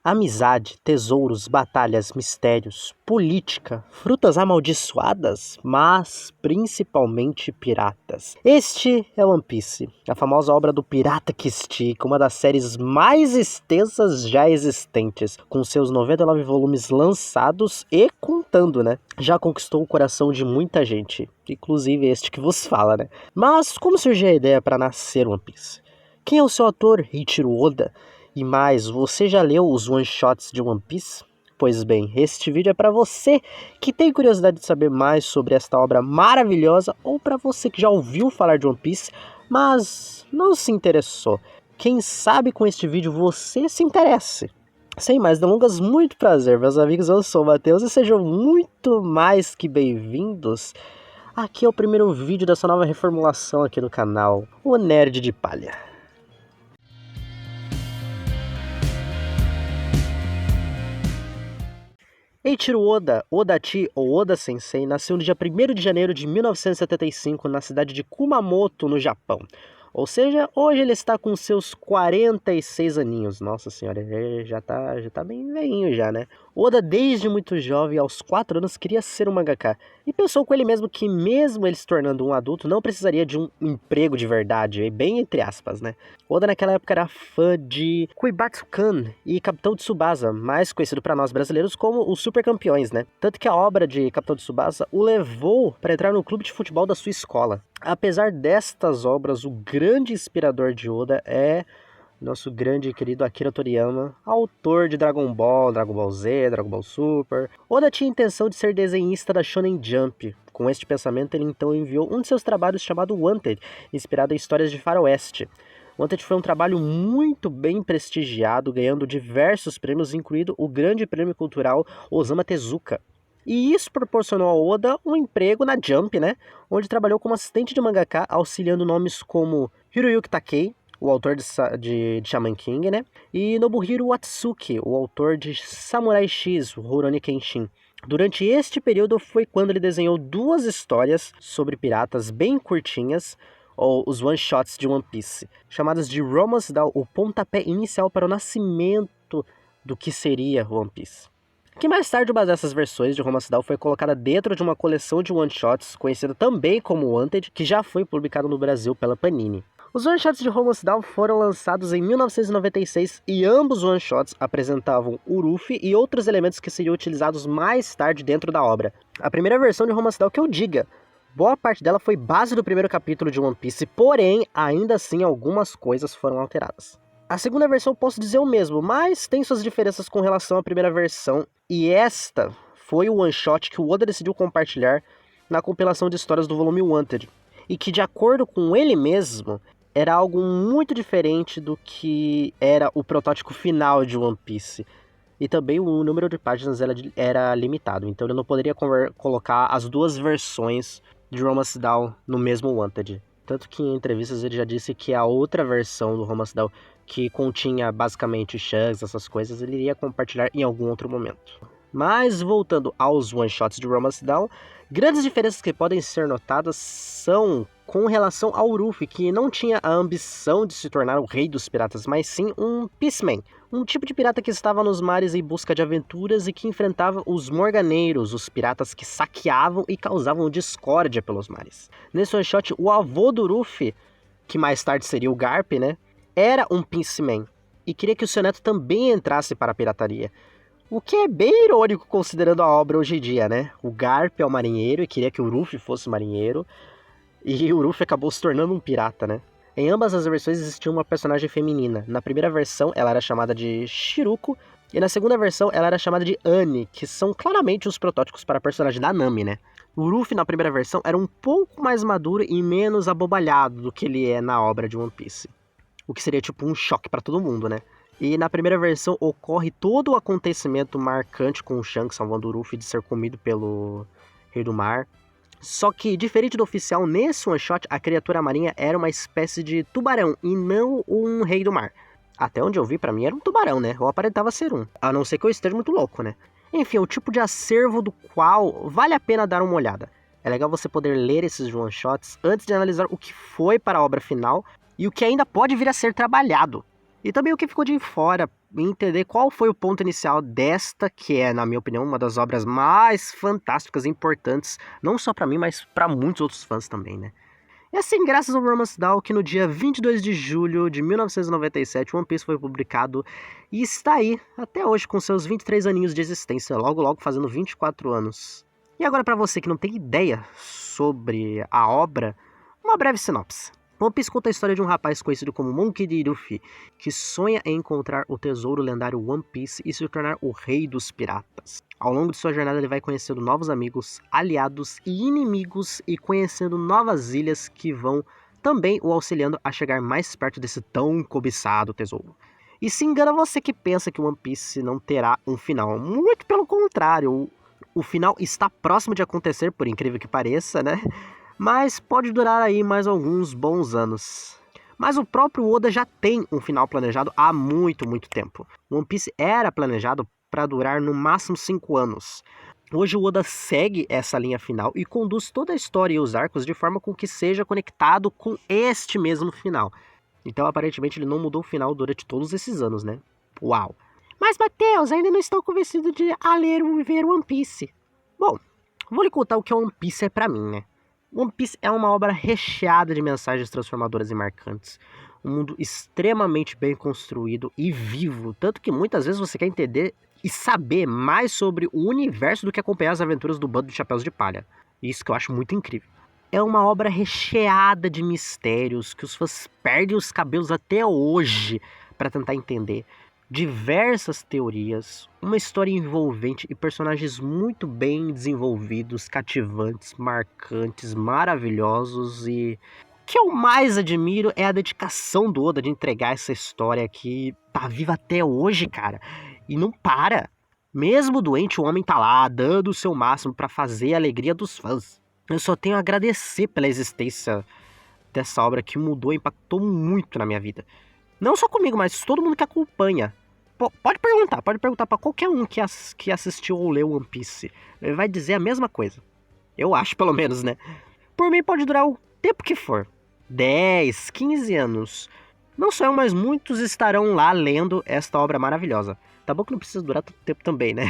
Amizade, tesouros, batalhas, mistérios, política, frutas amaldiçoadas, mas principalmente piratas. Este é One Piece, a famosa obra do pirata que estica, uma das séries mais extensas já existentes, com seus 99 volumes lançados e contando, né? Já conquistou o coração de muita gente, inclusive este que vos fala, né? Mas como surgiu a ideia para nascer One Piece? Quem é o seu autor, Eiichiro Oda? E mais, você já leu os one-shots de One Piece? Pois bem, este vídeo é para você que tem curiosidade de saber mais sobre esta obra maravilhosa ou para você que já ouviu falar de One Piece, mas não se interessou. Quem sabe com este vídeo você se interesse. Sem mais delongas, muito prazer, meus amigos, eu sou o Matheus e sejam muito mais que bem-vindos. Aqui é o primeiro vídeo dessa nova reformulação aqui no canal, o Nerd de Palha. Eiichiro Oda, Odachi ou Oda Sensei, nasceu no dia 1º de janeiro de 1975 na cidade de Kumamoto, no Japão. Ou seja, hoje ele está com seus 46 aninhos. Nossa senhora, ele já tá bem velhinho já, né? Oda, desde muito jovem, aos 4 anos, queria ser um mangaka. E pensou com ele mesmo que, mesmo ele se tornando um adulto, não precisaria de um emprego de verdade, bem entre aspas, né? Oda naquela época era fã de Koibatsu-kan e Capitão Tsubasa, mais conhecido para nós brasileiros como os Super Campeões, né? Tanto que a obra de Capitão Tsubasa o levou para entrar no clube de futebol da sua escola. Apesar destas obras, o grande inspirador de Oda é nosso grande e querido Akira Toriyama, autor de Dragon Ball Z, Dragon Ball Super. Oda tinha a intenção de ser desenhista da Shonen Jump. Com este pensamento, ele então enviou um de seus trabalhos chamado Wanted, inspirado em histórias de faroeste. Wanted foi um trabalho muito bem prestigiado, ganhando diversos prêmios, incluindo o Grande Prêmio Cultural Osamu Tezuka. E isso proporcionou a Oda um emprego na Jump, né? Onde trabalhou como assistente de mangaka, auxiliando nomes como Hiroyuki Takei, o autor de Shaman King, né? E Nobuhiro Watsuki, o autor de Samurai X, o Rurouni Kenshin. Durante este período foi quando ele desenhou 2 histórias sobre piratas bem curtinhas, ou os one-shots de One Piece, chamadas de Romance Dawn, o pontapé inicial para o nascimento do que seria One Piece. Que mais tarde uma dessas versões de Romance Dawn foi colocada dentro de uma coleção de one-shots, conhecida também como Wanted, que já foi publicado no Brasil pela Panini. Os one-shots de Romance Dawn foram lançados em 1996 e ambos os one-shots apresentavam o Luffy e outros elementos que seriam utilizados mais tarde dentro da obra. A primeira versão de Romance Dawn, que eu diga, boa parte dela foi base do primeiro capítulo de One Piece, porém, ainda assim, algumas coisas foram alteradas. A segunda versão posso dizer o mesmo, mas tem suas diferenças com relação à primeira versão, e esta foi o one-shot que o Oda decidiu compartilhar na compilação de histórias do volume Wanted, e que, de acordo com ele mesmo, era algo muito diferente do que era o protótipo final de One Piece. E também o número de páginas era limitado, então ele não poderia colocar as 2 versões de Romance Dawn no mesmo Wanted. Tanto que em entrevistas ele já disse que a outra versão do Romance Dawn, que continha basicamente Shanks, essas coisas, ele iria compartilhar em algum outro momento. Mas voltando aos one-shots de Romance Dawn, grandes diferenças que podem ser notadas são com relação ao Luffy, que não tinha a ambição de se tornar o rei dos piratas, mas sim um Peaceman, um tipo de pirata que estava nos mares em busca de aventuras e que enfrentava os morganeiros, os piratas que saqueavam e causavam discórdia pelos mares. Nesse one-shot, o avô do Luffy, que mais tarde seria o Garp, né, era um Peaceman e queria que o seu neto também entrasse para a pirataria. O que é bem irônico considerando a obra hoje em dia, né? O Garp é o marinheiro e queria que o Luffy fosse marinheiro, e o Luffy acabou se tornando um pirata, né? Em ambas as versões existia uma personagem feminina. Na primeira versão ela era chamada de Shiruko, e na segunda versão ela era chamada de Annie, que são claramente os protótipos para a personagem da Nami, né? O Luffy na primeira versão era um pouco mais maduro e menos abobalhado do que ele é na obra de One Piece. O que seria tipo um choque para todo mundo, né? E na primeira versão ocorre todo o acontecimento marcante com o Shanks salvando o Luffy de ser comido pelo Rei do Mar. Só que, diferente do oficial, nesse one-shot, a criatura marinha era uma espécie de tubarão e não um Rei do Mar. Até onde eu vi, pra mim, era um tubarão, né? Ou aparentava ser um. A não ser que eu esteja muito louco, né? Enfim, é o tipo de acervo do qual vale a pena dar uma olhada. É legal você poder ler esses one-shots antes de analisar o que foi para a obra final e o que ainda pode vir a ser trabalhado. E também o que ficou de fora entender qual foi o ponto inicial desta, que é, na minha opinião, uma das obras mais fantásticas e importantes, não só pra mim, mas pra muitos outros fãs também, né? E assim, graças ao Romance Down, que no dia 22 de julho de 1997, One Piece foi publicado e está aí até hoje com seus 23 aninhos de existência, logo logo fazendo 24 anos. E agora para você que não tem ideia sobre a obra, uma breve sinopse. One Piece conta a história de um rapaz conhecido como Monkey D. Luffy, que sonha em encontrar o tesouro lendário One Piece e se tornar o rei dos piratas. Ao longo de sua jornada ele vai conhecendo novos amigos, aliados e inimigos e conhecendo novas ilhas que vão também o auxiliando a chegar mais perto desse tão cobiçado tesouro. E se engana você que pensa que One Piece não terá um final, muito pelo contrário, o final está próximo de acontecer, por incrível que pareça, né? Mas pode durar aí mais alguns bons anos. Mas o próprio Oda já tem um final planejado há muito tempo. One Piece era planejado para durar no máximo 5 anos. Hoje o Oda segue essa linha final e conduz toda a história e os arcos de forma com que seja conectado com este mesmo final. Então aparentemente ele não mudou o final durante todos esses anos, né? Uau! Mas Matheus, ainda não estou convencido de ler e ver One Piece. Bom, vou lhe contar o que One Piece é pra mim, né? One Piece é uma obra recheada de mensagens transformadoras e marcantes. Um mundo extremamente bem construído e vivo, tanto que muitas vezes você quer entender e saber mais sobre o universo do que acompanhar as aventuras do Bando de Chapéus de Palha. Isso que eu acho muito incrível. É uma obra recheada de mistérios que os fãs perdem os cabelos até hoje para tentar entender. Diversas teorias, uma história envolvente e personagens muito bem desenvolvidos, cativantes, marcantes, maravilhosos. E o que eu mais admiro é a dedicação do Oda de entregar essa história que tá viva até hoje, cara. E não para. Mesmo doente, o homem tá lá, dando o seu máximo para fazer a alegria dos fãs. Eu só tenho a agradecer pela existência dessa obra que mudou e impactou muito na minha vida. Não só comigo, mas todo mundo que acompanha. Pode perguntar pra qualquer um que assistiu ou leu One Piece. Ele vai dizer a mesma coisa. Eu acho, pelo menos, né? Por mim pode durar o tempo que for. 10, 15 anos. Não só eu, mas muitos estarão lá lendo esta obra maravilhosa. Tá bom que não precisa durar tanto tempo também, né?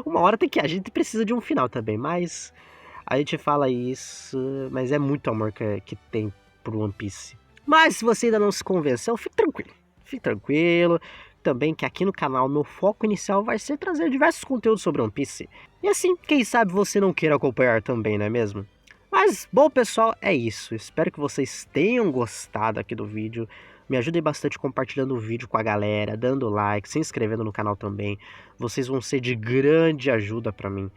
Uma hora a gente precisa de um final também, mas a gente fala isso, mas é muito amor que tem pro One Piece. Mas se você ainda não se convenceu, fique tranquilo. Fique tranquilo. Também que aqui no canal meu foco inicial vai ser trazer diversos conteúdos sobre One Piece. E assim, quem sabe você não queira acompanhar também, não é mesmo? Mas, bom pessoal, é isso. Espero que vocês tenham gostado aqui do vídeo. Me ajudem bastante compartilhando o vídeo com a galera, dando like, se inscrevendo no canal também. Vocês vão ser de grande ajuda pra mim.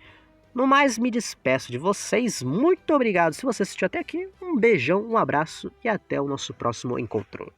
No mais, me despeço de vocês. Muito obrigado se você assistiu até aqui. Um beijão, um abraço e até o nosso próximo encontro.